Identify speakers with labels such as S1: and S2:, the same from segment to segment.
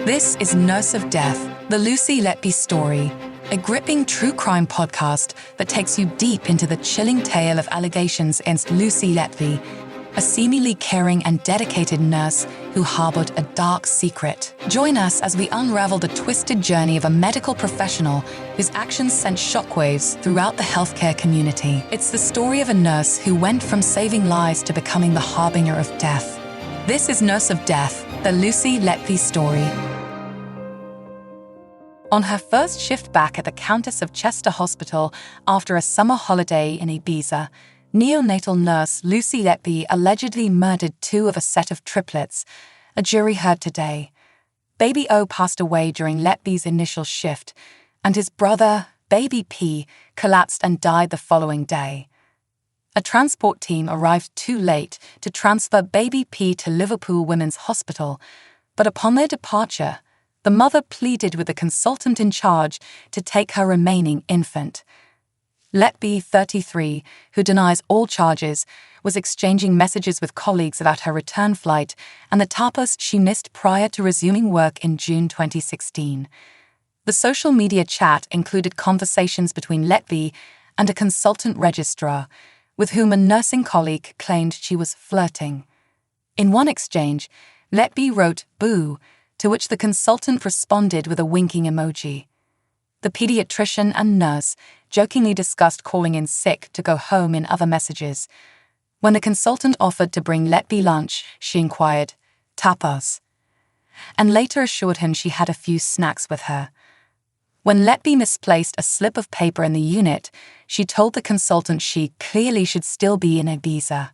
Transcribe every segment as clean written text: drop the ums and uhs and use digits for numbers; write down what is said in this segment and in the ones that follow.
S1: This is Nurse of Death, the Lucy Letby story, a gripping true crime podcast that takes you deep into the chilling tale of allegations against Lucy Letby, a seemingly caring and dedicated nurse who harbored a dark secret. Join us as we unravel the twisted journey of a medical professional whose actions sent shockwaves throughout the healthcare community. It's the story of a nurse who went from saving lives to becoming the harbinger of death. This is Nurse of Death, the Lucy Letby story. On her first shift back at the Countess of Chester Hospital after a summer holiday in Ibiza, neonatal nurse Lucy Letby allegedly murdered two of a set of triplets, a jury heard today. Baby O passed away during Letby's initial shift, and his brother, Baby P, collapsed and died the following day. A transport team arrived too late to transfer Baby P to Liverpool Women's Hospital, but upon their departure, the mother pleaded with the consultant in charge to take her remaining infant. Letby, 33, who denies all charges, was exchanging messages with colleagues about her return flight and the tapas she missed prior to resuming work in June 2016. The social media chat included conversations between Letby and a consultant registrar, with whom a nursing colleague claimed she was flirting. In one exchange, Letby wrote "boo," to which the consultant responded with a winking emoji. The pediatrician and nurse jokingly discussed calling in sick to go home in other messages. When the consultant offered to bring Letby lunch, she inquired, "Tapas?" and later assured him she had a few snacks with her. When Letby misplaced a slip of paper in the unit, she told the consultant she clearly should still be in Ibiza.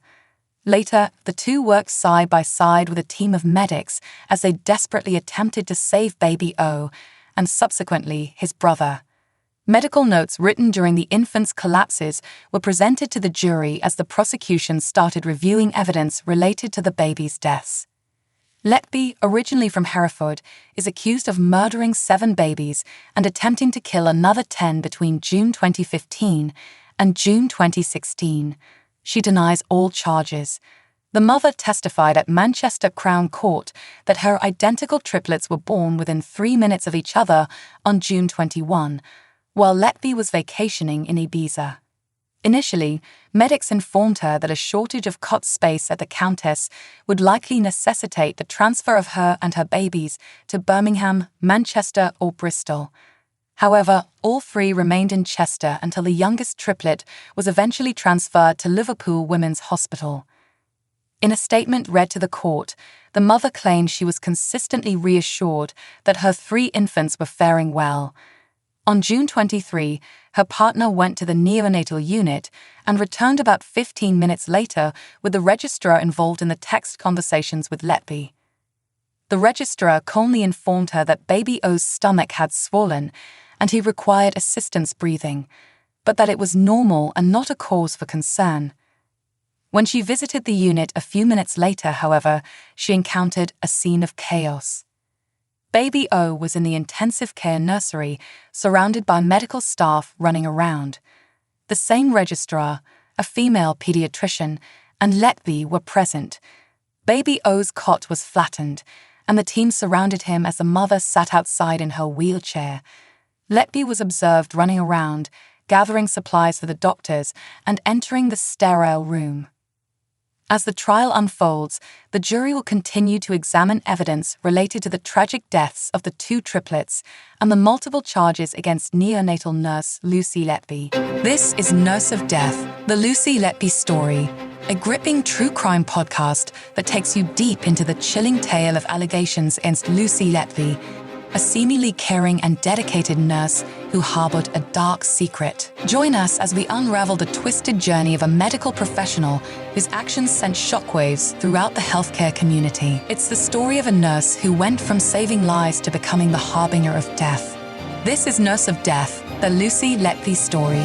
S1: Later, the two worked side by side with a team of medics as they desperately attempted to save Baby O, and subsequently his brother. Medical notes written during the infant's collapses were presented to the jury as the prosecution started reviewing evidence related to the baby's deaths. Letby, originally from Hereford, is accused of murdering 7 babies and attempting to kill another 10 between June 2015 and June 2016. She denies all charges. The mother testified at Manchester Crown Court that her identical triplets were born within 3 minutes of each other on June 21, while Letby was vacationing in Ibiza. Initially, medics informed her that a shortage of cot space at the Countess would likely necessitate the transfer of her and her babies to Birmingham, Manchester, or Bristol. However, all 3 remained in Chester until the youngest triplet was eventually transferred to Liverpool Women's Hospital. In a statement read to the court, the mother claimed she was consistently reassured that her 3 infants were faring well. On June 23, her partner went to the neonatal unit and returned about 15 minutes later with the registrar involved in the text conversations with Letby. The registrar calmly informed her that Baby O's stomach had swollen and he required assistance breathing, but that it was normal and not a cause for concern. When she visited the unit a few minutes later, however, she encountered a scene of chaos. Baby O was in the intensive care nursery, surrounded by medical staff running around. The same registrar, a female pediatrician, and Letby were present. Baby O's cot was flattened, and the team surrounded him as the mother sat outside in her wheelchair. Letby was observed running around, gathering supplies for the doctors, and entering the sterile room. As the trial unfolds, the jury will continue to examine evidence related to the tragic deaths of the 2 triplets and the multiple charges against neonatal nurse Lucy Letby. This is Nurse of Death, the Lucy Letby story, a gripping true crime podcast that takes you deep into the chilling tale of allegations against Lucy Letby, a seemingly caring and dedicated nurse who harbored a dark secret. Join us as we unravel the twisted journey of a medical professional whose actions sent shockwaves throughout the healthcare community. It's the story of a nurse who went from saving lives to becoming the harbinger of death. This is Nurse of Death, the Lucy Letby story.